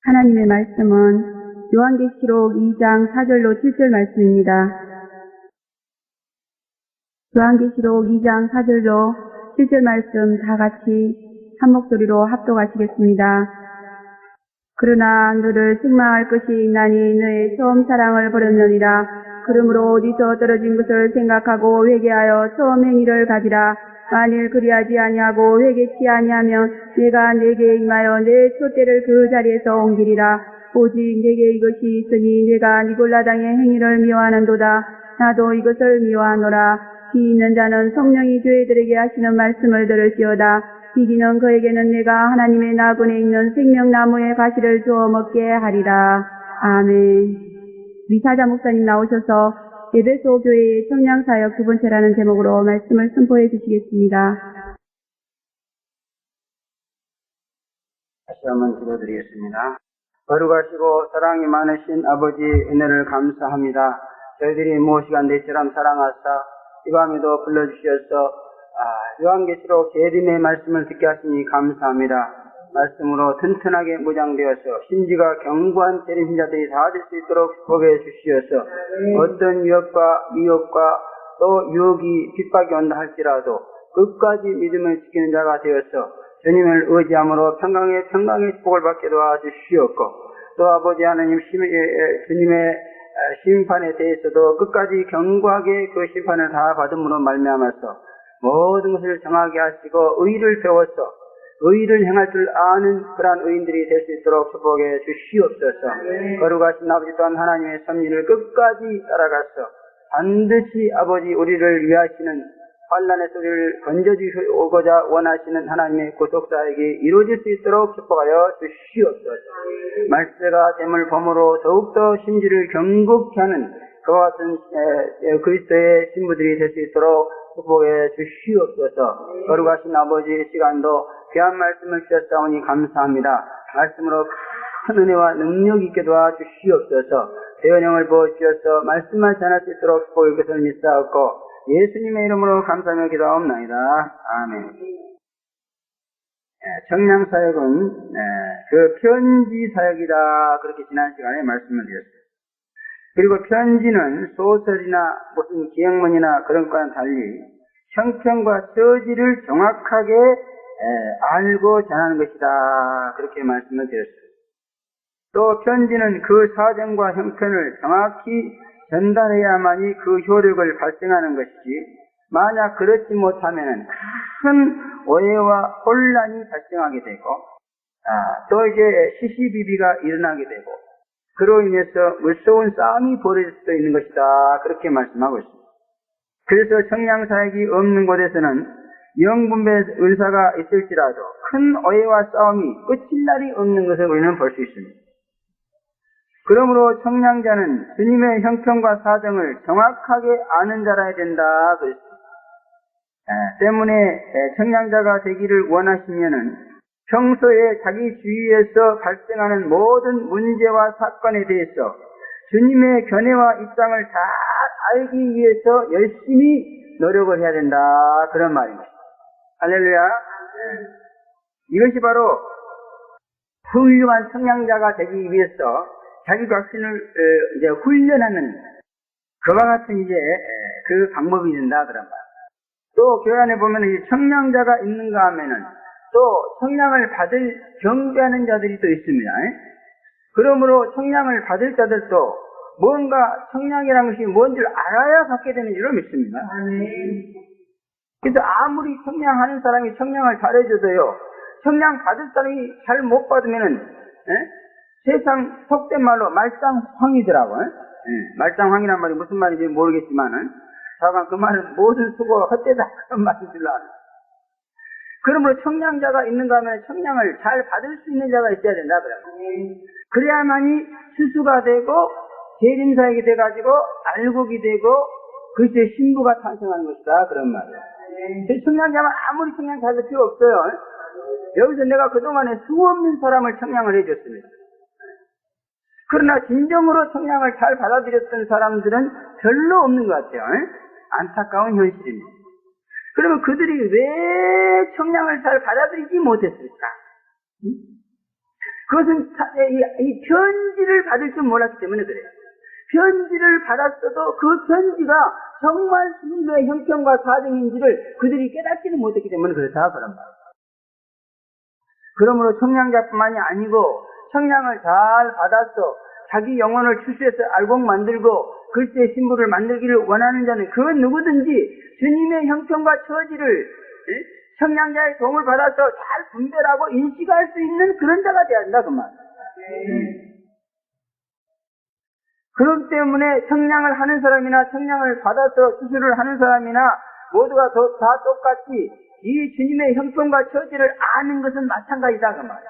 하나님의 말씀은 요한계시록 2장 4절로 7절 말씀입니다. 요한계시록 2장 4절로 7절 말씀 다 같이 한 목소리로 합독하시겠습니다. 그러나 너를 책망할 것이 있나니 너의 처음 사랑을 버렸느니라. 그러므로 어디서 떨어진 것을 생각하고 회개하여 처음 행위를 가지라. 만일 그리하지 아니하고 회개치 아니하면 내가 내게 임하여 내 촛대를 그 자리에서 옮기리라. 오직 내게 이것이 있으니 내가 니골라당의 행위를 미워하는도다. 나도 이것을 미워하노라. 피 있는 자는 성령이 교회들에게 하시는 말씀을 들을지어다. 이기는 그에게는 내가 하나님의 나군에 있는 생명나무의 가시를 주어 먹게 하리라. 아멘. 미사자 목사님 나오셔서 에베소 교회의 청량사역 두 번째라는 제목으로 말씀을 선포해 주시겠습니다. 다시 한번 기도드리겠습니다. 거룩하시고 사랑이 많으신 아버지 은혜를 감사합니다. 저희들이 무엇이가 내처럼 사랑하사 이 밤에도 불러주셔서 요한계시록 재림의 말씀을 듣게 하시니 감사합니다. 말씀으로 튼튼하게 무장되어서 신지가 견고한 재림자들이 다 될 수 있도록 축복해 주시어서 어떤 유혹과 미혹과 또 유혹이 핍박이 온다 할지라도 끝까지 믿음을 지키는 자가 되어서 주님을 의지함으로 평강의 축복을 받게 도와주시옵고 또 아버지 하나님 주님의 심판에 대해서도 끝까지 견고하게 그 심판을 다 받음으로 말미암아서 모든 것을 정하게 하시고 의를 배워서 의를 행할 줄 아는 그러한 의인들이 될 수 있도록 축복해 주시옵소서. 거룩하신 아버지 또한 하나님의 섭리를 끝까지 따라가서 반드시 아버지 우리를 위하시는 환난에서 우리를 건져주고자 원하시는 하나님의 구속사에게 이루어질 수 있도록 축복하여 주시옵소서. 말세가 됨을 범으로 더욱더 심지를 경고케 하는 그와 같은 그리스도의 신부들이 될 수 있도록 축복해 주시옵소서. 거룩하신 아버지의 시간도 귀한 말씀을 주셨사오니 감사합니다. 말씀으로 큰 은혜와 능력 있게 도와주시옵소서. 대언형을 부어주셔서 말씀만 전할 수 있도록 축복의 것을 믿사옵고 예수님의 이름으로 감사하며 기도하옵나이다. 아멘. 청량사역은 그 편지사역이다 그렇게 지난 시간에 말씀을 드렸습니다. 그리고 편지는 소설이나 무슨 기행문이나 그런 것과는 달리 형편과 처지를 정확하게 알고 전하는 것이다 그렇게 말씀을 드렸습니다. 또 편지는 그 사정과 형편을 정확히 전달해야만이 그 효력을 발생하는 것이지 만약 그렇지 못하면 큰 오해와 혼란이 발생하게 되고 또 이제 시시비비가 일어나게 되고 그로 인해서 무서운 싸움이 벌어질 수도 있는 것이다 그렇게 말씀하고 있습니다. 그래서 청량사역이 없는 곳에서는 영분배 은사가 있을지라도 큰 오해와 싸움이 끝일 날이 없는 것을 우리는 볼 수 있습니다. 그러므로 청량자는 주님의 형편과 사정을 정확하게 아는 자라야 된다 그랬습니다. 때문에 청량자가 되기를 원하시면은 평소에 자기 주위에서 발생하는 모든 문제와 사건에 대해서 주님의 견해와 입장을 잘 알기 위해서 열심히 노력을 해야 된다 그런 말입니다. 할렐루야. 이것이 바로 훌륭한 청량자가 되기 위해서 자기 자신을 이제 훈련하는 그와 같은 이제 그 방법이 된다 그런 말. 또 교회 안에 보면 청량자가 있는가 하면은 또 청량을 받을 경배하는 자들이 또 있습니다. 그러므로 청량을 받을 자들도 뭔가 청량이라는 것이 뭔지를 알아야 받게 되는 줄로 믿습니다. 그래서 아무리 청량하는 사람이 청량을 잘해줘도요, 청량 받을 사람이 잘 못 받으면은 세상 속된 말로 말짱황이더라고요. 말짱황이란 말이 무슨 말인지 모르겠지만은 자가 그 말은 모든 수고가 헛되다 그런 말인 줄 알아요. 그러므로 청량자가 있는가 하면 청량을 잘 받을 수 있는 자가 있어야 된다 그래요. 그래야만이 수수가 되고 재림사역이 돼가지고 알곡이 되고 그리스도의 신부가 탄생하는 것이다 그런 말이에요. 청량자만 아무리 청량 잘할 필요 없어요. 여기서 내가 그동안에 수없는 사람을 청량을 해줬습니다. 그러나 진정으로 청량을 잘 받아들였던 사람들은 별로 없는 것 같아요. 안타까운 현실입니다. 그러면 그들이 왜 청량을 잘 받아들이지 못했을까? 그것은 이 편지를 받을 줄 몰랐기 때문에 그래요. 편지를 받았어도 그 편지가 정말 주님의 형편과 사정인지를 그들이 깨닫지는 못했기 때문에 그렇다 그런 말이에요. 그러므로 청량자뿐만이 아니고 청량을 잘 받았어 자기 영혼을 추수해서 알곡 만들고 글쎄 신부를 만들기를 원하는 자는 그 누구든지 주님의 형편과 처지를 청량자의 도움을 받아서 잘 분별하고 인식할 수 있는 그런 자가 되어야 한다 그 말. 그렇기 때문에 청량을 하는 사람이나 청량을 받아서 수술을 하는 사람이나 모두가 다 똑같이 이 주님의 형편과 처지를 아는 것은 마찬가지다 그 말이야.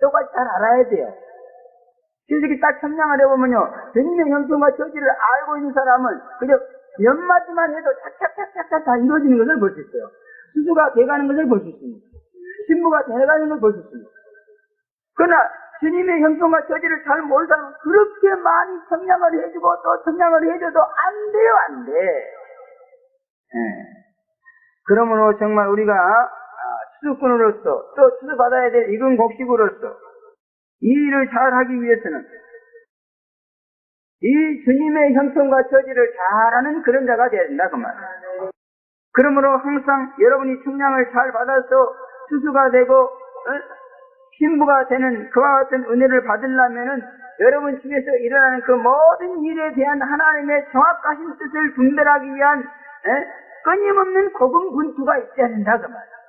똑같이 잘 알아야 돼요. 실제로 딱 청량을 해보면요, 주님의 형편과 처지를 알고 있는 사람은 그저 몇 마디만 해도 착착착착 다 이루어지는 것을 볼 수 있어요. 수수가 돼가는 것을 볼 수 있습니다. 신부가 돼가는 것을 볼 수 있습니다. 그러나 주님의 형편과 처지를 잘 모르는 사람은 그렇게 많이 청량을 해주고 또 청량을 해줘도 안 돼요, 안 돼. 그러므로 정말 우리가 수수꾼으로서 또 수수받아야 될 익은 곡식으로서 이 일을 잘 하기 위해서는 이 주님의 형편과 처지를 잘 아는 그런 자가 되어야 된다 그 말이에요. 그러므로 항상 여러분이 청량을 잘 받아서 수수가 되고 신부가 되는 그와 같은 은혜를 받으려면은 여러분 집에서 일어나는 그 모든 일에 대한 하나님의 정확하신 뜻을 분별하기 위한 끊임없는 고군분투가 있어야 된다 그 말이에요.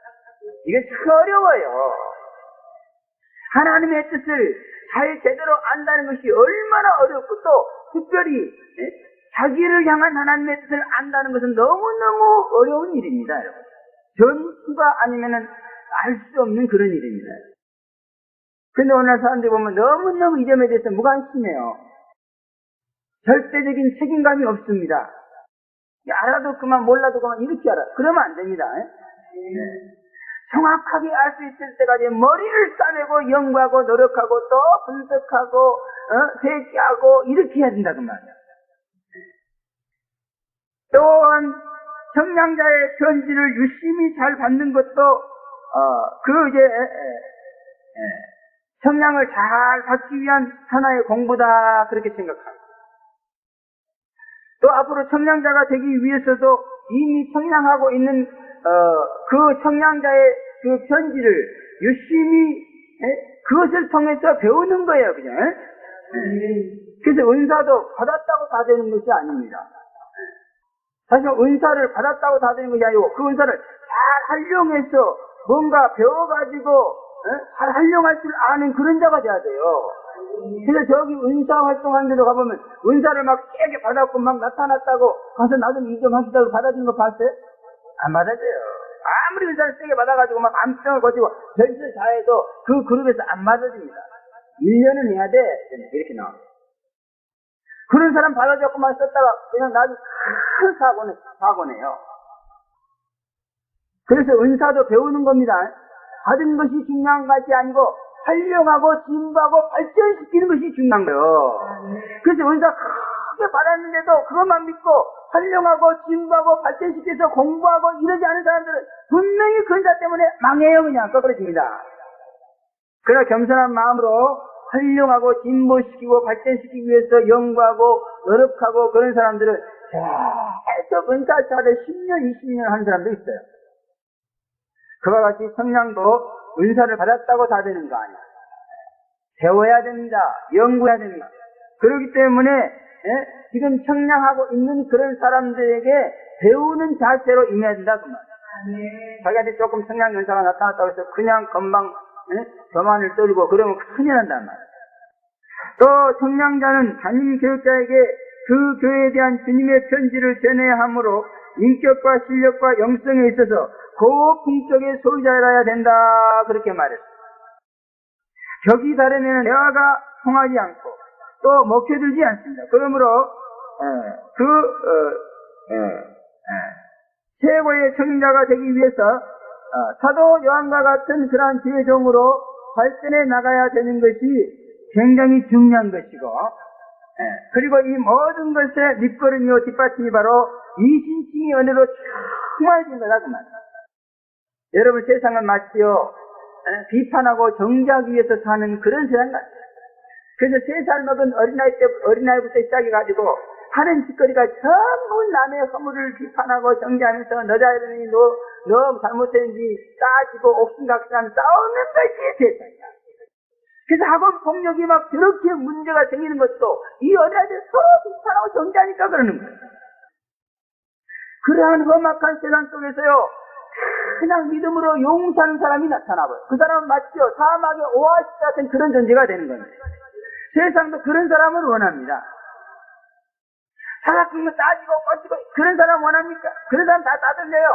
이게 참 어려워요. 하나님의 뜻을 잘 제대로 안다는 것이 얼마나 어렵고 또 특별히 자기를 향한 하나님의 뜻을 안다는 것은 너무너무 어려운 일입니다. 여러분. 전수가 아니면은 알 수 없는 그런 일입니다. 근데 오늘 사람들이 보면 너무너무 이 점에 대해서 무관심해요. 절대적인 책임감이 없습니다. 알아도 그만 몰라도 그만 이렇게 알아. 그러면 안 됩니다. 정확하게 알 수 있을 때까지 머리를 싸매고 연구하고 노력하고 또 분석하고 회개하고 이렇게 해야 된다 그 말이야. 또한 청량자의 편지를 유심히 잘 받는 것도 청량을 잘 받기 위한 하나의 공부다 그렇게 생각합니다. 또 앞으로 청량자가 되기 위해서도 이미 청량하고 있는 그 청량자의 그 편지를 유심히 그것을 통해서 배우는 거예요, 그냥. 그래서 은사도 받았다고 다 되는 것이 아닙니다. 사실 은사를 받았다고 다 되는 것이 아니고 그 은사를 잘 활용해서 뭔가 배워가지고 잘 활용할 줄 아는 그런 자가 돼야 돼요. 그래서 저기 은사 활동하는 데도 가보면 은사를 막 세게 받았고 막 나타났다고 가서 나도 이 좀 하시다고 받아주는 거 봤어요? 안 받아줘요. 아무리 은사를 세게 받아가지고 막 암병을 거치고 별짓을 다 해도 그 그룹에서 안 받아줍니다. 1년은 해야 돼. 이렇게 나와. 그런 사람 받아줬고만 썼다가 그냥 나중에 큰 사고네요. 그래서 은사도 배우는 겁니다. 받은 것이 중요한 것이 아니고 활용하고 진부하고 발전시키는 것이 중요한 거예요. 그래서 은사 크게 받았는데도 그것만 믿고 활용하고 진부하고 발전시켜서 공부하고 이러지 않은 사람들은 분명히 그 은사 때문에 망해요. 그냥 꺼버려집니다. 그러나 겸손한 마음으로 활용하고 진보시키고 발전시키기 위해서 연구하고 노력하고 그런 사람들은 계속 은사차를 10년 20년 하는 사람도 있어요. 그와 같이 청량도 은사를 받았다고 다 되는 거 아니야. 배워야 됩니다. 연구해야 됩니다. 그렇기 때문에 지금 청량하고 있는 그런 사람들에게 배우는 자세로 임해야 된다 그 말이야. 자기한테 조금 청량 연사가 나타났다고 해서 그냥 금방 교만을 떨고 그러면 큰일 난단 말이야. 또 청량자는 담임 교육자에게 그 교회에 대한 주님의 편지를 전해야 하므로 인격과 실력과 영성에 있어서 고품격의 소유자라야 된다 그렇게 말했어요. 격이 다르면 대화가 통하지 않고 또 먹혀들지 않습니다. 그러므로 최고의 청량자가 되기 위해서 사도 요한과 같은 그러한 지혜종으로 발전해 나가야 되는 것이 굉장히 중요한 것이고 그리고 이 모든 것의 밑거름이요 뒷받침이 바로 이신칭의 은혜로 충만해진 거다 그 말이에요. 여러분 세상은 마치요 비판하고 정죄하기 위해서 사는 그런 세상 같아요. 그래서 3살 먹은 어린아이부터 시작해가지고 하는 짓거리가 전부 남의 허물을 비판하고 정죄하면서 너 자신이 너 잘못했는지 따지고 옥신각신하면 싸우는 것이 세상이야. 그래서 학원 폭력이 막 저렇게 문제가 생기는 것도 이 어린아이들 서로 비판하고 정죄하니까 그러는 거예요. 그러한 험악한 세상 속에서요, 그냥 믿음으로 용서하는 사람이 나타나고요. 그 사람은 마치요 사막의 오아시스 같은 그런 존재가 되는 겁니다. 세상도 그런 사람을 원합니다. 사각진 거 따지고 꺼지고 그런 사람 원합니까? 그런 사람 다 따돌려요.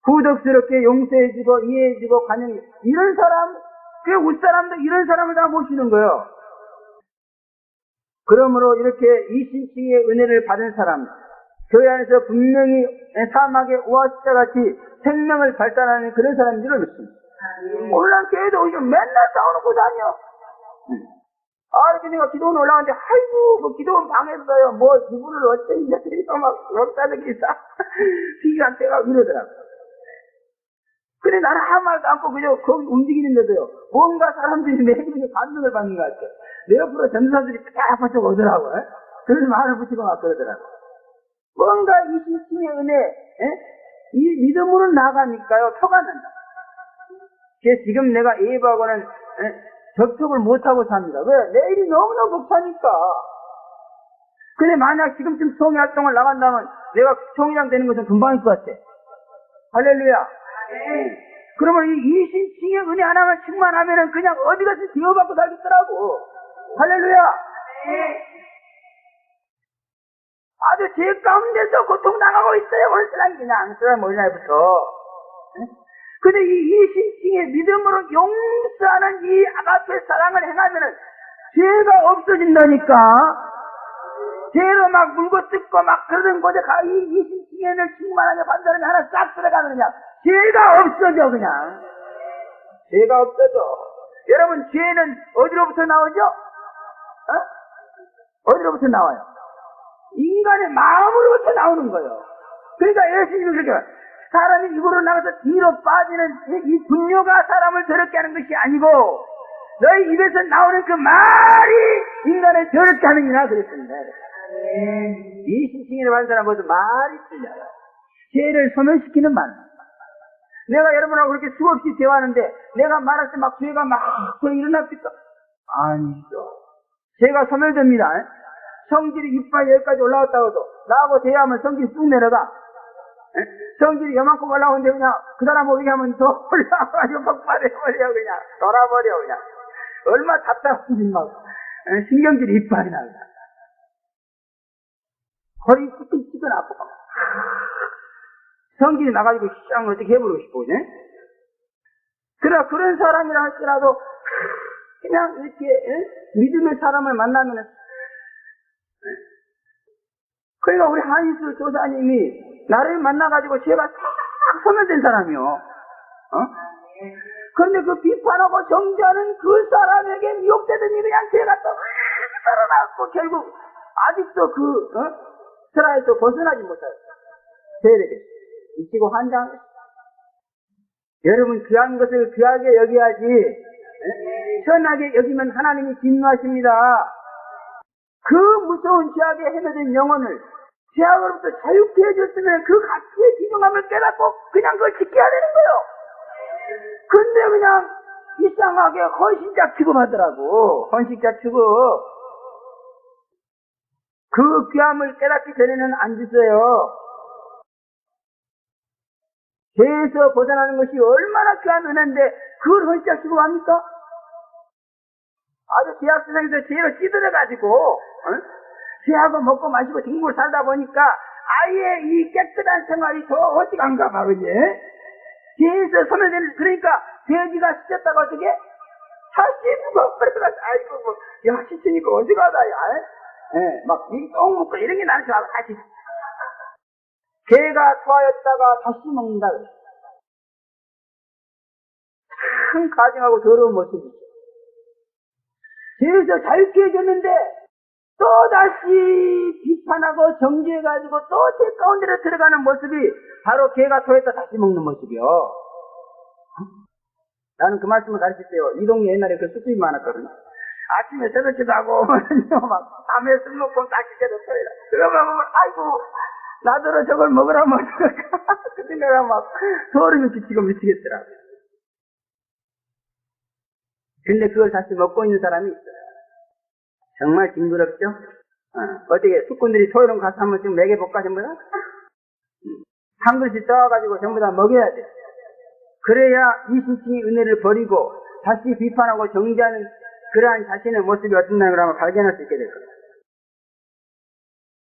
후덕스럽게 용서해주고 이해해주고 관용해, 이런 사람, 그 웃사람도 이런 사람을 다 모시는 거예요. 그러므로 이렇게 이신칭의 은혜를 받은 사람, 교회 안에서 분명히 사막의 오아시스와 같이 생명을 발산하는 그런 사람인 줄 믿습니다. 오늘날 교회도 오시면 맨날 싸워놓고 다녀. 이렇게 내가 기도원 올라왔는데, 아이고, 그 기도원 방했어요. 누구를 어쩌니, 저쩌니까 막, 역사적이 비교한 때가 이러더라고. 근데 나는 아무 말도 않고 그저 거기 움직이는데도요, 뭔가 사람들이 내 행동에 감동을 받는 것 같아요. 내 옆으로 전도사들이 딱 붙여 오더라고요. 그래서 말을 붙이고 막 그러더라고요. 뭔가 이 신칭의 은혜, 이 믿음으로 나가니까요, 표가 난다. 그래서 지금 내가 예배하고는, 접촉을 못하고 삽니다. 왜? 내일이 너무나 벅차니까. 근데 만약 지금쯤 총회 활동을 나간다면 내가 총회장 되는 것은 금방일 것 같아. 할렐루야. 그러면 이 이신칭의 은혜 하나만 충만하면은 그냥 어디 가서 기여받고 살겠더라고. 할렐루야. 아주 제 가운데서 고통당하고 있어요. 오늘 세상이 그냥 사람 어린아이부터. 근데 이 이신칭의 믿음으로 용서하는 이 아가페 사랑을 행하면은 죄가 없어진다니까. 죄로 막 물고 뜯고 막 그러던 곳에 이 이신칭의를 충만하게 받는 사람이 하나 싹 들어가면 그냥 죄가 없어져. 그냥 죄가 없어져. 여러분, 죄는 어디로부터 나오죠? 어디로부터 나와요? 인간의 마음으로부터 나오는 거예요. 그러니까 예수님이 그렇게 사람이 입으로 나가서 뒤로 빠지는 이 분뇨가 사람을 더럽게 하는 것이 아니고 너희 입에서 나오는 그 말이 인간을 더럽게 하느니라 그랬습니다. 이 신칭의를 받은 사람 모두 말이 틀려요. 죄를 소멸시키는 말. 내가 여러분하고 그렇게 수없이 대화하는데 내가 말할 때 막 죄가 막 일어납니까? 아니죠. 죄가 소멸됩니다. 성질이 이빨 여기까지 올라왔다고 해도 나하고 대화하면 성질이 쑥 내려가. 성질이 요만큼 올라오는데 그냥 그 사람 오게 하면 더 올라와가지고 폭발해버려. 그냥 돌아버려. 그냥 얼마 답답한지 막 신경질이 이빨이 나요. 허리 찌끈찌끈 아프고 성질이 나가지고 시장을 어떻게 해버리고 싶어. 그러나 그런 사람이라 할지라도 그냥 이렇게 믿음의 사람을 만나면은, 그러니까 우리 한인수 조사님이 나를 만나가지고 죄가 싹 소멸된 사람이요. 그런데 그 비판하고 정죄하는 그 사람에게 미혹되더니 그냥 죄가 또 살아나고 결국 아직도 스라에서 벗어나지 못하였어요. 죄에게 미치고 환장. 여러분, 귀한 것을 귀하게 여겨야지. 선하게 여기면 하나님이 진노하십니다. 그 무서운 죄악에 헤매된 영혼을 죄악으로부터 자유케 해줬으면 그 가치의 진정함을 깨닫고 그냥 그걸 지켜야 되는 거예요. 근데 그냥 이상하게 헌신자 취급하더라고. 헌신자 취급. 그 귀함을 깨닫기 전에는 안 주세요. 죄에서 벗어나는 것이 얼마나 귀한 은혜인데 그걸 헌신자 취급합니까? 아주 죄악 세상에서 죄로 찌들어가지고 죄하고 먹고 마시고 뒹굴 살다 보니까 아예 이 깨끗한 생활이 더 어찌간가 봐. 그지? 죄에서 소멸되는, 그러니까 돼지가 씻었다고 어떻게? 씻고 그래서 아이고 뭐 야 씻으니까 어디 가다 야. 막 이 똥 먹고 이런 게 나는 좋아. 다시 개가 토하였다가 다시 먹는다. 참 가증하고 더러운 모습이죠. 죄에서 자유케 해줬는데 또다시 비판하고 정죄해가지고 또 죄 가운데로 들어가는 모습이 바로 개가 토했다 다시 먹는 모습이요. 나는 그 말씀을 가르칠 때요. 이 동네 옛날에 그 술집이 많았거든요. 아침에 새벽기도 하고, 막, 밤에 술 먹고 딱 기대도 토요일. 그러면, 아이고, 나더러 저걸 먹으라면 어떡할까? 그 생각에 막, 소름이 끼치고 미치겠더라. 근데 그걸 다시 먹고 있는 사람이 있어요. 정말 징그럽죠? 어떻게, 숙군들이 토요일은 가서 한번 좀 먹여볼까, 전부 다? 한 그릇씩 떠와가지고 전부 다 먹여야 돼. 그래야 이 신칭의 은혜를 버리고 다시 비판하고 정죄하는 그러한 자신의 모습이 어떤다는 걸 한번 발견할 수 있게 될 겁니다.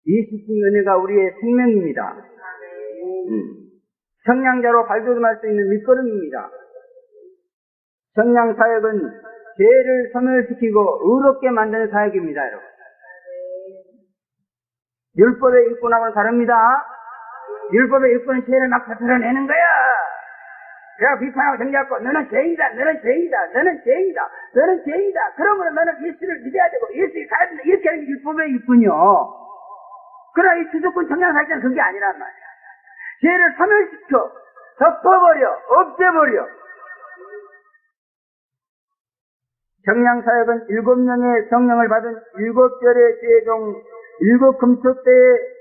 이 신칭의 은혜가 우리의 생명입니다. 청량자로 발돋움할 수 있는 밑거름입니다. 청량사역은 죄를 소멸시키고 의롭게 만드는 사역입니다, 여러분. 율법의 일꾼하고는 다릅니다. 율법의 일꾼은 죄를 막 터뜨려내는 거야. 그래야 비판하고 정죄하고 너는 죄이다, 너는 죄이다, 너는 죄이다, 너는 죄이다. 그러므로 너는 예수를 믿어야 되고 예수를 가야 된다. 이렇게 하는 게 율법의 일꾼이요. 그러나 이 주도권 청량사역자는 그게 아니란 말이야. 죄를 소멸시켜 덮어버려, 없애버려. 청량사역은 7명의 성령을 받은 7별의 죄종 7 금토대의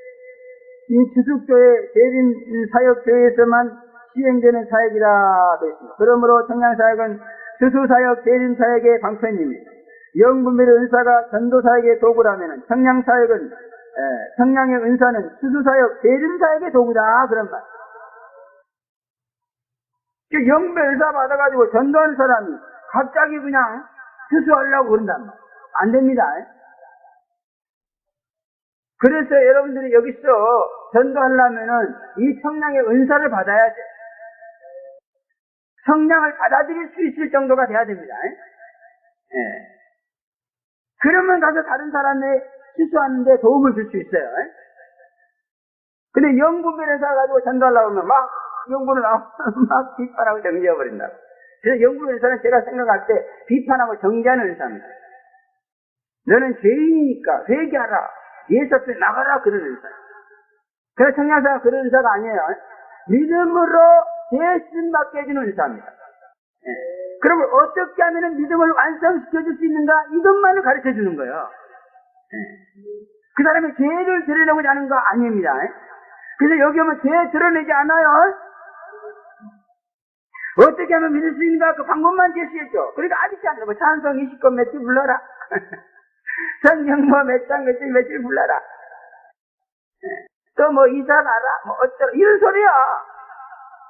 인추숙교의 대림 사역교회에서만 시행되는 사역이라 되어 있습니다. 그러므로 청량사역은 수수사역, 대림사역의 방편입니다. 영분별의 은사가 전도사역의 도구라면 청량사역은 청량의 은사는 수수사역, 대림사역의 도구다 그런 말. 영분별 은사 받아가지고 전도하는 사람이 갑자기 그냥 수수하려고 그런단 말. 안 됩니다. 그래서 여러분들이 여기서 전도하려면은 이 청량의 은사를 받아야 돼. 청량을 받아들일 수 있을 정도가 돼야 됩니다. 예. 그러면 가서 다른 사람의 수수하는데 도움을 줄 수 있어요. 근데 영분별에서 가지고 전도하려고 하면 막 영분을 막 비판하고 정죄해버린다고. 그래서 영분별 은사는 제가 생각할 때 비판하고 정죄하는 은사입니다. 너는 죄인이니까 회개하라. 예수 앞에 나가라 그런 은사. 그래서 청량사가 그런 은사가 아니에요. 믿음으로 죄 씻음받게 해주는 은사입니다. 예. 그러면 어떻게 하면 믿음을 완성시켜줄 수 있는가 이것만을 가르쳐주는 거예요. 예. 그 사람이 죄를 드러내고자 하는 거 아닙니다. 그래서 여기 오면 죄 드러내지 않아요. 어떻게 하면 믿을 수 있는가 그 방법만 제시했죠. 그러니까 아직도 안 되고 찬송 20권 며칠 불러라. 성경 몇 장 며칠 불러라. 또 뭐 이사 가라. 뭐 어쩌라. 이런 소리야.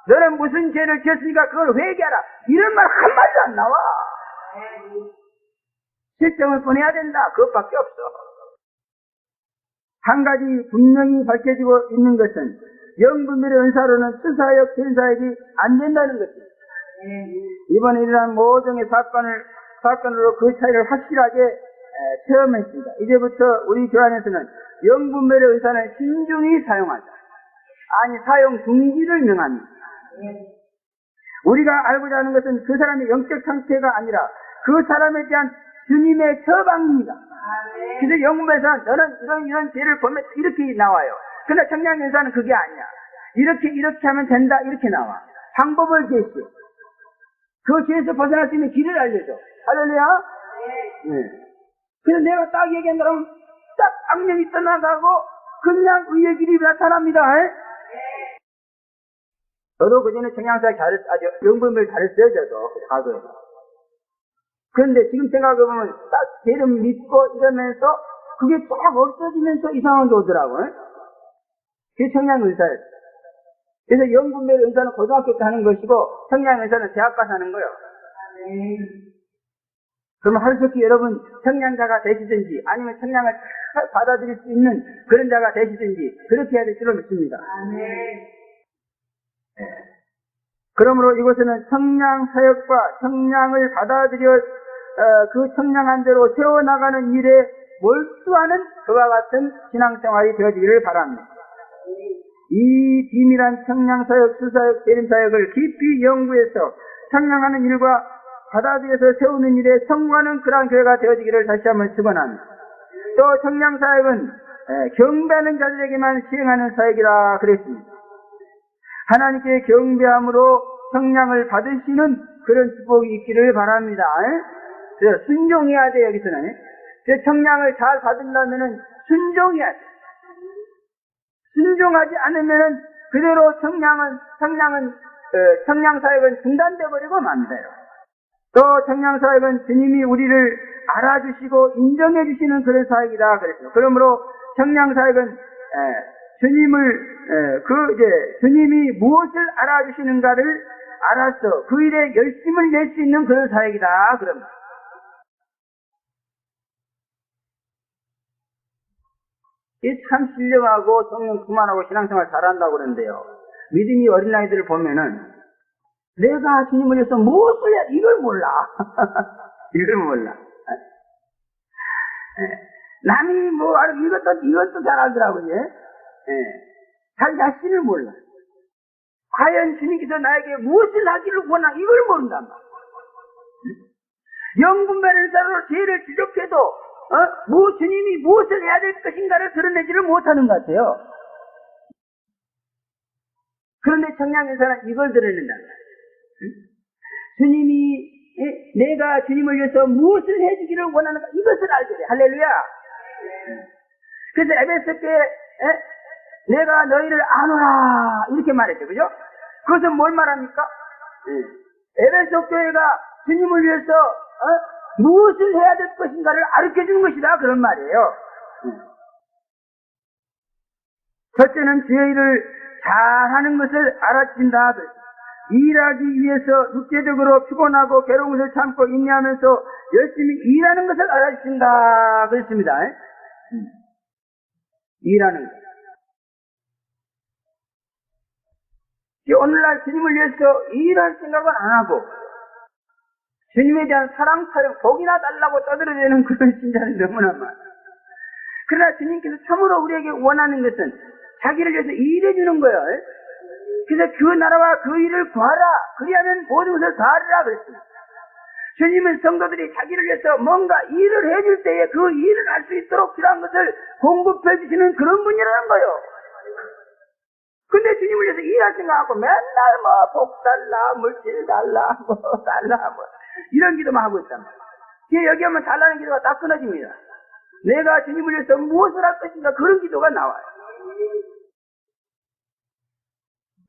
너는 무슨 죄를 지었으니까 그걸 회개하라. 이런 말 한마디도 안 나와. 실정을 보내야 된다. 그것밖에 없어. 한 가지 분명히 밝혀지고 있는 것은 영분별의 은사로는 수사역, 대사역이 안 된다는 것입니다. 이번에 일어난 모종의 사건으로 그 차이를 확실하게 체험했습니다. 이제부터 우리 교환에서는 영분별의 은사는 신중히 사용하자. 아니 사용 중지를 명합니다. 우리가 알고자 하는 것은 그 사람의 영적 상태가 아니라 그 사람에 대한 주님의 처방입니다. 그래서 영분별에서는 너는 이런 죄를 보면 이렇게 나와요. 그러나 청량연사는 그게 아니야. 이렇게 하면 된다 이렇게 나와. 방법을 제시해. 그 죄에서 벗어날 수 있는 길을 알려줘. 할렐루야? 네. 그래서 내가 딱 얘기한다면 딱 악령이 떠나가고 그냥 의의 길이 나타납니다. 저도 그전에 청량사 영분별 잘했어요. 저도 과거에. 그런데 지금 생각해보면 딱 죄를 믿고 이러면서 그게 쫙 없어지면서 이상한 게 오더라고요. 그게 청량은사였어요. 그래서 영분별 은사는 고등학교 때 하는 것이고 청량은사는 대학 가서 하는 거예요. 그러면 하루속히 여러분 청량자가 되시든지 아니면 청량을 받아들일 수 있는 그런 자가 되시든지 그렇게 해야 될 줄로 믿습니다. 네. 그러므로 이곳에는 청량 사역과 청량을 받아들여 그 청량한 대로 세워나가는 일에 몰두하는 그와 같은 신앙생활이 되어지기를 바랍니다. 이 비밀한 청량사역, 수사역, 대림사역을 깊이 연구해서 청량하는 일과 받아들여서 세우는 일에 성공하는 그러한 교회가 되어지기를 다시 한번 축원합니다. 또 청량사역은 경배하는 자들에게만 시행하는 사역이라 그랬습니다. 하나님께 경배함으로 성량을 받으시는 그런 축복이 있기를 바랍니다. 그래서 순종해야 돼요, 여기서는. 그래서 성량을 잘 받으려면은 순종해야 돼요. 순종하지 않으면은 그대로 성량사역은 중단돼 버리고 맙니다. 또 성량사역은 주님이 우리를 알아주시고 인정해 주시는 그런 사역이다 그랬어요. 그러므로 성량사역은 주님이 무엇을 알아주시는가를 알아서 그 일에 열심을 낼 수 있는 그런 사역이다 그럽니다. 이 참 신령하고 성령 충만하고 신앙생활 잘한다고 그러는데요. 믿음이 어린 아이들을 보면은 내가 주님을 위해서 무엇을 해야 이걸 몰라. 이걸 몰라. 남이 뭐 이것도 잘 알더라고요. 자기 자신을 몰라. 과연 주님께서 나에게 무엇을 하기를 원하 이걸 모른단 말이야. 영분별을 서로 죄를 지적해도 주님이 무엇을 해야 될 것인가를 드러내지를 못하는 것 같아요. 그런데 청량에서는 이걸 드러낸단 말이야. 주님이 내가 주님을 위해서 무엇을 해주기를 원하는가 이것을 알게 돼. 할렐루야. 그래서 에베소 교회 내가 너희를 아노라 이렇게 말했죠. 그죠? 그것은 뭘 말합니까? 에베소 교회가 주님을 위해서 무엇을 해야 될 것인가를 가르쳐주는 것이다 그런 말이에요. 첫째는 주의 일을 잘하는 것을 알아준다. 일하기 위해서 육체적으로 피곤하고 괴로운 것을 참고 인내하면서 열심히 일하는 것을 알아주신다 그랬습니다. 일하는 것. 오늘날 주님을 위해서 일할 생각은 안 하고 주님에 대한 사랑, 복이나 달라고 떠들어대는 그런 신자는 너무나 많아요. 그러나 주님께서 참으로 우리에게 원하는 것은 자기를 위해서 일해주는 거예요. 그래서 그 나라와 그 일을 구하라. 그리하면 모든 것을 다 하리라 그랬습니다. 주님은 성도들이 자기를 위해서 뭔가 일을 해줄 때에 그 일을 할 수 있도록 필요한 것을 공급해 주시는 그런 분이라는 거예요. 근데 주님을 위해서 일할 생각하고 맨날 복 달라, 물질 달라, 달라, 이런 기도만 하고 있단 말이에요. 여기 오면 달라는 기도가 딱 끊어집니다. 내가 주님을 위해서 무엇을 할 것인가 그런 기도가 나와요.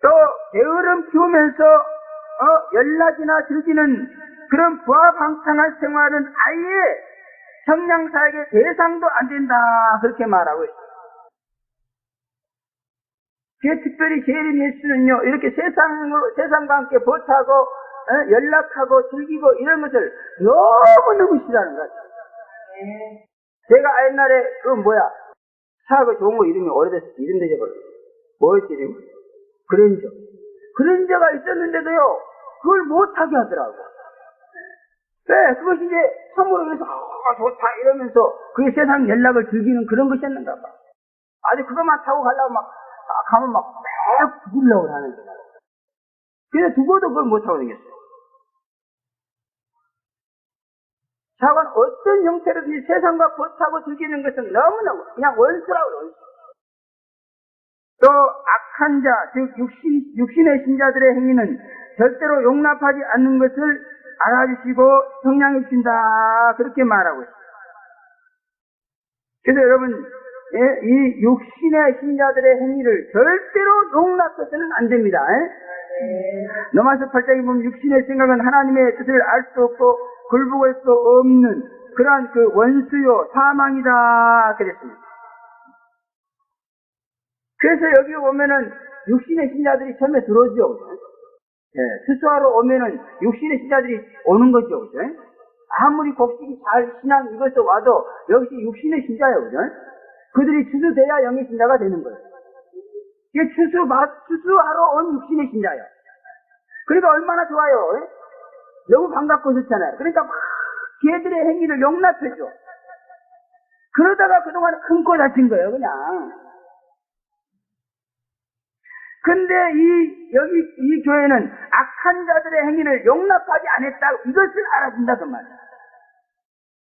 또 게으름 피우면서 연락이나 즐기는 그런 부하방탕한 생활은 아예 성량사역의 대상도 안 된다 그렇게 말하고 있어요. 특별히 제일 예수는요 이렇게 세상과 함께 보타고 연락하고 즐기고 이런 것을 너무너무 싫어하는 거죠. 제가 옛날에 차가 좋은 거 이름이 오래됐어. 이름 되져버렸어. 뭐였지 이름? 그랜저가 있었는데도요 그걸 못하게 하더라고. 네, 그것이 이제 참으로 그래서 좋다 이러면서 그게 세상 연락을 즐기는 그런 것이었는가 봐. 아주 그것만 타고 가려고 가면 막 죽으려고 하는 거야. 그래서 두고도 그걸 못하고 다녔어요. 차관 어떤 형태로든지 세상과 보타고 즐기는 것은 너무너무 그냥 원수라고 원수. 또 악한 자, 즉 육신의 신자들의 행위는 절대로 용납하지 않는 것을 알아주시고 성량해 주신다 그렇게 말하고 있습니다. 그래서 여러분 이 육신의 신자들의 행위를 절대로 용납해서는 안 됩니다. 로마서 8장에 보면 육신의 생각은 하나님의 뜻을 알 수 없고 굴복할 수 없는 그러한 그 원수요 사망이다 그랬습니다. 그래서 여기 보면은 육신의 신자들이 처음에 들어오죠. 수수하러 오면은 육신의 신자들이 오는 거죠. 그죠? 아무리 곡식이 잘 신앙 이것도 와도 여기서 육신의 신자예요. 그죠? 그들이 추수돼야 영의 신자가 되는 거예요. 이게 추수하러 온 육신의 신자예요. 그러니까 얼마나 좋아요. 너무 반갑고 좋잖아요. 그러니까 막 걔들의 행위를 용납해줘. 그러다가 그동안 큰 코 다친 거예요. 그냥. 근데 이 교회는 악한 자들의 행위를 용납하지 않았다. 이것을 알아준다 그 말이에요.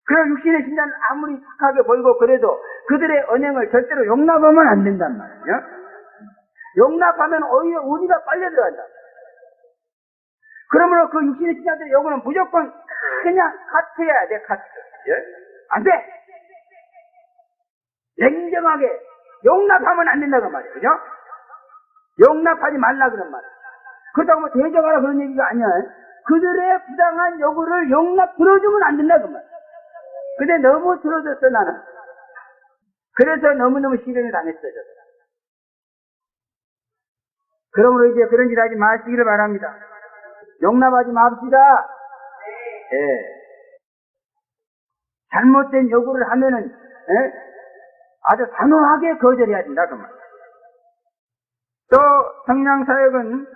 그럼 육신의 신자는 아무리 착하게 보이고 그래도 그들의 언행을 절대로 용납하면 안 된단 말이에요. 용납하면 오히려 우리가 빨려 들어간다. 그러므로 그 육신의 신자들 요구는 무조건 그냥 카트해야 돼, 카트. 예? 안 돼! 냉정하게 용납하면 안 된다고 말이에요. 그죠? 용납하지 말라 그런 말이에요. 그렇다고 뭐 대적하라 그런 얘기가 아니야. 그들의 부당한 요구를 들어주면 안 된다 그 말이에요. 근데 너무 들어줬어 나는. 그래서 너무너무 시련을 당했어요. 그러므로 이제 그런 짓 하지 마시기를 바랍니다. 용납하지 맙시다. 예. 잘못된 요구를 하면은 아주 단호하게 거절해야 된다 그 말이에요. 또 성령사역은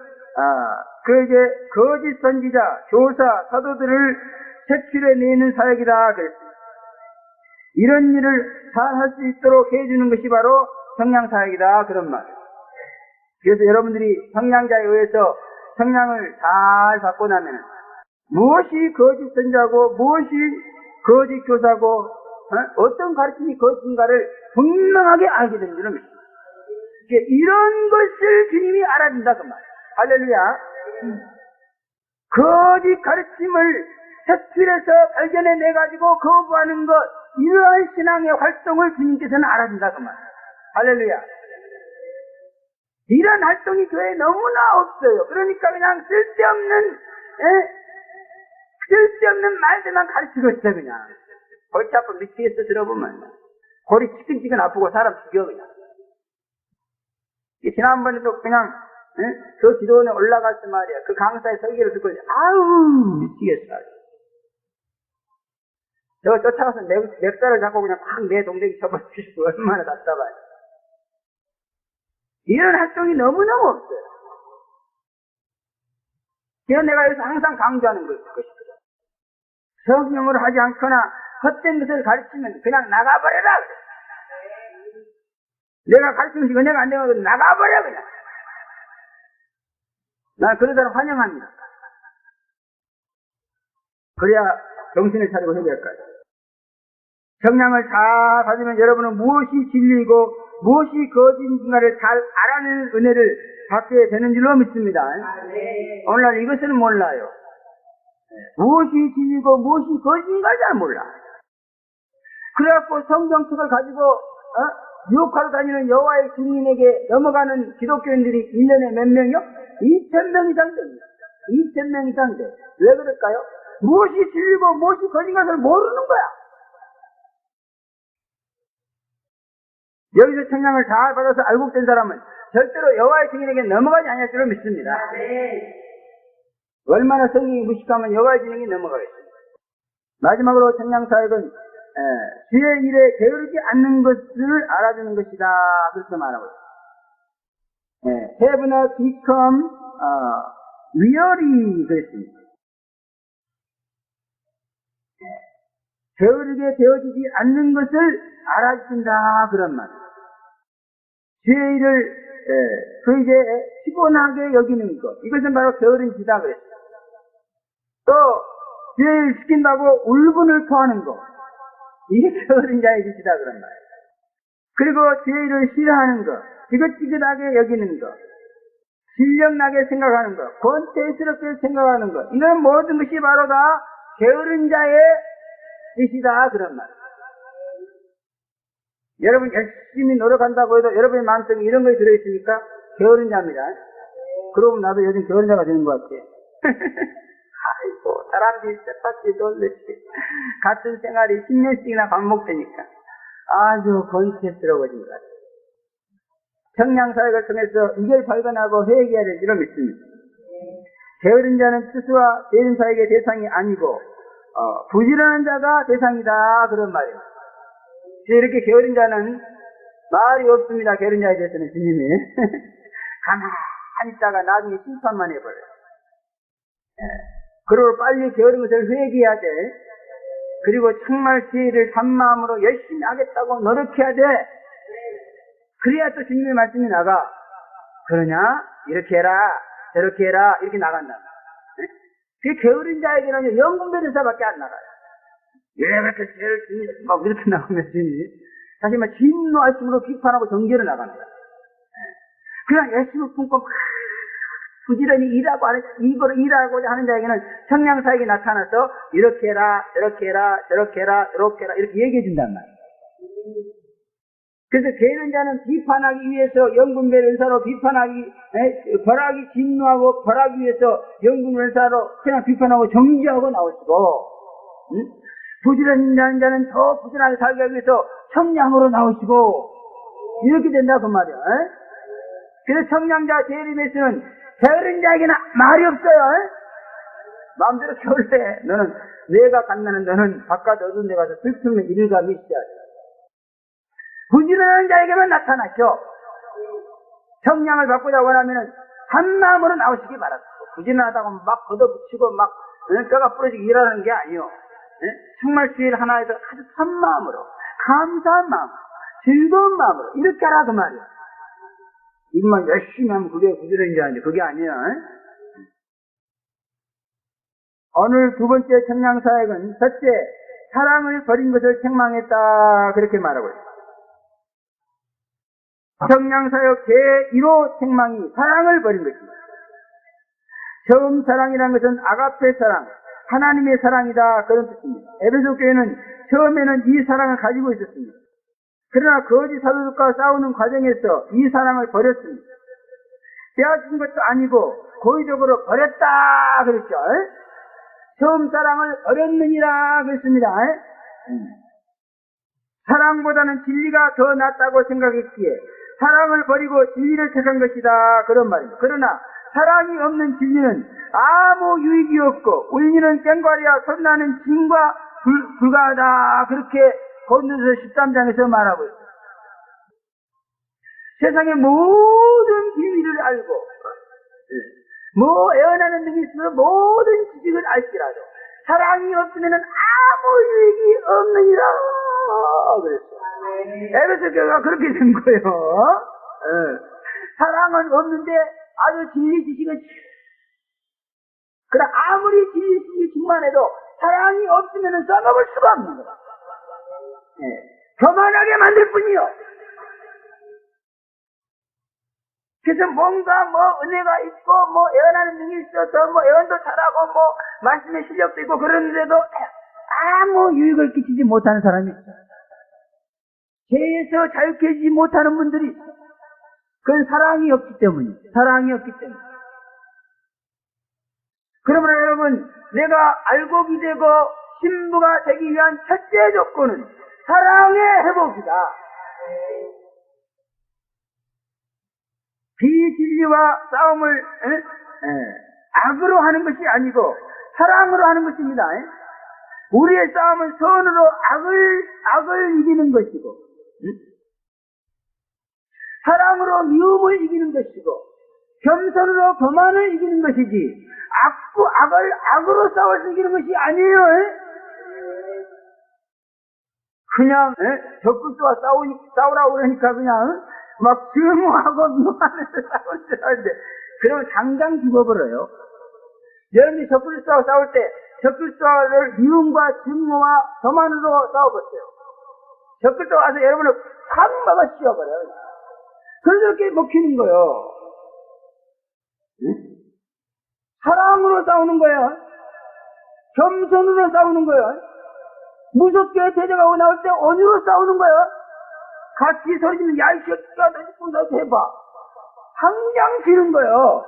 거짓 선지자, 교사, 사도들을 색출해내는 사역이다 그랬습니다. 이런 일을 잘 할 수 있도록 해주는 것이 바로 성령사역이다 그런 말이에요. 그래서 여러분들이 성령자에 의해서 성령을 잘 받고 나면 무엇이 거짓 선지자고 무엇이 거짓 교사고 어떤 가르침이 거짓인가를 분명하게 알게 되는 것입니다. 이런 것을 주님이 알아준다 그 말이에요. 할렐루야. 거짓 가르침을 색출해서 발견해내가지고 거부하는 것, 이러한 신앙의 활동을 주님께서는 알아준다 그 말이에요. 할렐루야. 이런 활동이 교회에 너무나 없어요. 그러니까 그냥 쓸데없는 말들만 가르치고 있어 그냥. 골치 아파 미치겠어 들어보면. 골이 치근치근 아프고 사람 죽여 그냥. 지난번에도 그냥 그 기도원에 올라갈 때 말이야. 그 강사의 설교를 듣고 아우 미치겠어. 저거 쫓아가서 멱살을 잡고 그냥 팍 내 동생이 접어주시고 얼마나 답답하지. 이런 활동이 너무너무 없어요. 그래서 내가 여기서 항상 강조하는 것이거든. 성령으로 하지 않거나 헛된 것을 가르치면 그냥 나가버려라. 내가 가르치는 것이 은혜가 안 되면 나가버려 그냥. 난 그런 사람 환영합니다. 그래야 정신을 차리고 해결할 거예요. 성령을 잘 받으면 여러분은 무엇이 진리이고 무엇이 거짓인가를 잘 알아내는 은혜를 받게 되는 줄로 믿습니다. 오늘날 이것은 몰라요. 무엇이 진리고 무엇이 거짓인가 잘 몰라. 그래갖고 성경책을 가지고 유혹하러 다니는 여호와의 증인에게 넘어가는 기독교인들이 1년에 몇 명이요? 2,000명 이상 됩니다. 2,000명 이상 돼. 왜 그럴까요? 무엇이 진리고 무엇이 거짓인가를 모르는 거야. 여기서 청량을 잘 받아서 알곡된 사람은 절대로 여호와의 증인에게 넘어가지 않을 줄로 믿습니다. 얼마나 성경이 무식하면 여호와의 증인에게 넘어가겠습니다. 마지막으로 청량사역은 주의 일에 게으르지 않는 것을 알아주는 것이다. 그렇게 말하고 있습니다. Have not become weary 그랬습니다. 게으르게 되어지지 않는 것을 알아준다 그런 말이에요. 주의 일을 피곤하게 여기는 것, 이것은 바로 게으른 지다 그랬어요. 또 주의 일 시킨다고 울분을 토하는 것, 이게 게으른 자의 짓이다 그런 말이에요. 그리고 주의 일을 싫어하는 것, 지긋지긋하게 여기는 것, 신령나게 생각하는 것, 권태스럽게 생각하는 것, 이런 모든 것이 바로 다 게으른 자의 뜻이다 그런 말이에요. 여러분 열심히 노력한다고 해도 여러분의 마음속에 이런 것이 들어있으니까 게으른 자입니다. 그러면 나도 요즘 게으른 자가 되는 것 같아. 아이고 사람들이 쇠파지 놀랬지. 같은 생활이 10년씩이나 반복되니까 아주 권태스러워진 것 같아요. 청량사역을 통해서 이걸 발견하고 회개해야 될 줄을 믿습니다. 게으른 자는 스스와 게으른 사역의 대상이 아니고 부지런한 자가 대상이다 그런 말이에요. 이렇게 게으른 자는 말이 없습니다. 게으른 자에 대해서는 주님이 가만히 있다가 나중에 심판만 해버려요. 그리고 빨리 게으른 것을 회개해야 돼. 그리고 정말 지혜를 산마음으로 열심히 하겠다고 노력해야 돼. 그래야 또 주님의 말씀이 나가. 그러냐? 이렇게 해라 저렇게 해라 이렇게 나간다. 그게 게으른 자에게는 연금변호사밖에 안 나가요. 왜 그렇게 죄를 지니? 막 이렇게 나오면 주님이 사실 막 진노하심으로 비판하고 정죄로 나가는 거야. 그냥 열심히 품고 부지런히 입으로 일하고자 하는 자에게는 청량사역이 나타나서 이렇게 해라, 저렇게 해라, 저렇게 해라, 저렇게 해라 이렇게 얘기해 준단 말이에요. 그래서 게으른 자는 비판하기 위해서 영분별 은사로 벌하기 진노하고 벌하기 위해서 영분별 은사로 그냥 비판하고 정죄하고 나오시고, 부지런히 일하는 자는 더 부지런하게 살기 위해서 청량으로 나오시고 이렇게 된다 그 말이야. 그래서 청량자 재림에서는 게으른 자에게는 말이 없어요. 마음대로 겨울래. 너는 내가 간다는 너는 바깥 어두운 데 가서 슬픔의 일감이 있어야 돼. 부지런한 자에게만 나타나죠. 청량을 받고자 원하면은 한마음으로 나오시기 바랍니다. 부지런하다고 막 걷어붙이고 막 뼈가 부러지게 일하는 게 아니요. 정말 주일 하나에서 아주 한마음으로, 감사한 마음, 즐거운 마음으로 이렇게 하라 그 말이야. 입만 열심히 하면 그게 부지런인 줄 아는데 그게 아니야. 오늘 두 번째 청량사역은 첫째, 사랑을 버린 것을 책망했다 그렇게 말하고 있습니다. 청량사역 제1호 책망이 사랑을 버린 것입니다. 처음 사랑이라는 것은 아가페 사랑, 하나님의 사랑이다 그런 뜻입니다. 에베소 교회는 처음에는 이 사랑을 가지고 있었습니다. 그러나 거짓 사도들과 싸우는 과정에서 이 사랑을 버렸습니다. 빼앗은 것도 아니고 고의적으로 버렸다 그랬죠. 처음 사랑을 버렸느니라 그랬습니다. 사랑보다는 진리가 더 낫다고 생각했기에 사랑을 버리고 진리를 택한 것이다 그런 말입니다. 그러나 사랑이 없는 진리는 아무 유익이 없고 울리는 꽹과리와 소리나는 징과 불과하다 그렇게 고린도서 13장에서 말하고 있습니다. 세상의 모든 비밀을 알고 애원하는 능이 있어서 모든 지식을 알지라도 사랑이 없으면 아무 유익이 없느니라 그랬어요. 에베소 교회가 그렇게 된 거예요. 사랑은 없는데 아주 진리 지식을 그러나 아무리 진리 지식이 충만해도 사랑이 없으면 써먹을 수가 없는 거다. 교만하게 만들 뿐이요. 그래서 뭔가 은혜가 있고 애원하는 능이 있어서 애원도 잘하고 말씀의 실력도 있고 그러는데도 아무 유익을 끼치지 못하는 사람이 있어요. 죄에서 자유케지지 못하는 분들이 있어요. 그건 사랑이 없기 때문이에요. 사랑이 없기 때문에. 그러므로 여러분, 내가 알곡이 되고 신부가 되기 위한 첫째 조건은 사랑의 회복이다. 비진리와 싸움을 악으로 하는 것이 아니고 사랑으로 하는 것입니다. 우리의 싸움은 선으로 악을 이기는 것이고 사랑으로 미움을 이기는 것이고 겸손으로 교만을 이기는 것이지 악을 악으로 싸워서 이기는 것이 아니에요. 그냥 적그리스도와 싸우라고 그러니까 그냥 막 증오하고 미워하면서 싸울 줄 알았는데 그러면 당장 죽어버려요. 여러분이 적그리스도와 싸울 때 적그리스도를 미움과 증오와 교만으로 싸워보세요. 적그리스도가 와서 여러분을 한 방아 씌워버려요. 그래서 이렇게 먹히는 거예요. 사랑으로 싸우는 거예요. 겸손으로 싸우는 거예요. 무섭게 대적하고 나올 때 온유로 싸우는 거예요. 같이 소리지면 야 이 새끼야 너 지금 너 해봐. 당장 지는 거예요.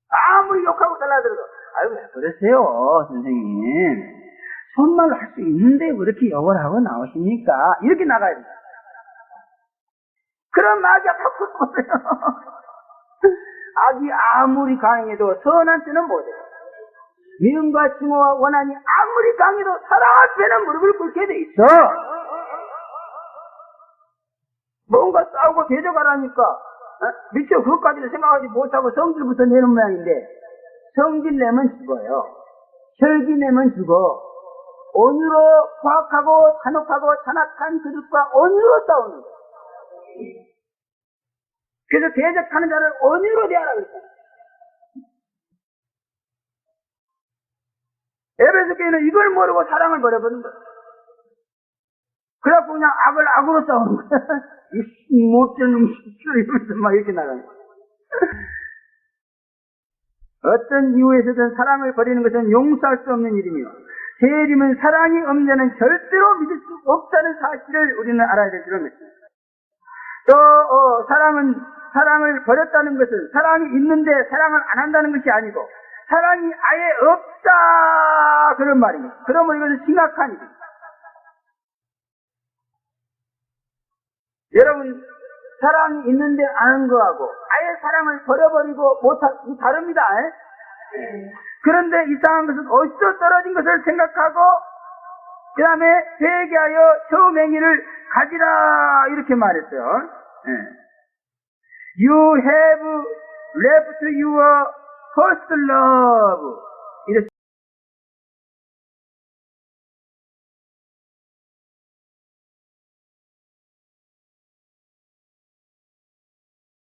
아무리 욕하고 달라들어도 아유 왜 그러세요 선생님. 손말로 할 수 있는데 왜 이렇게 욕을 하고 나오십니까? 이렇게 나가야 됩니다. 그럼 마귀가 팍팍 꺼져요. 악이 아무리 강해도 선한 때는 못해요. 미움과 증오와 원한이 아무리 강해도 사랑 앞에는 무릎을 꿇게 돼 있어. 뭔가 싸우고 대적하라니까 미처 그것까지는 생각하지 못하고 성질부터 내는 모양인데 성질 내면 죽어요. 혈기 내면 죽어. 온유로 과학하고 잔혹하고 잔악한 그릇과 온유로 싸우는 거예요. 그래서 대적하는 자를 온유로 대하라고 했어요. 에베소 교회는 이걸 모르고 사랑을 버려버린 거예요. 그래갖고 그냥 악을 악으로 싸우는 거예요. 이 못된 놈 이러면서 막 이렇게 나가는 거예요. 어떤 이유에서든 사랑을 버리는 것은 용서할 수 없는 일이며 재림은 사랑이 없는 자는 절대로 믿을 수 없다는 사실을 우리는 알아야 될 줄을 믿습니다. 또 사랑을 버렸다는 것은 사랑이 있는데 사랑을 안 한다는 것이 아니고 사랑이 아예 없다 그런 말입니다. 그러면 이것은 심각한 일입니다. 여러분 사랑이 있는데 아는 거하고 아예 사랑을 버려버리고 못하고 다릅니다. 그런데 이상한 것은 어디서 떨어진 것을 생각하고 그 다음에 회개하여 처음 행위를 가지라 이렇게 말했어요. You have left your first love.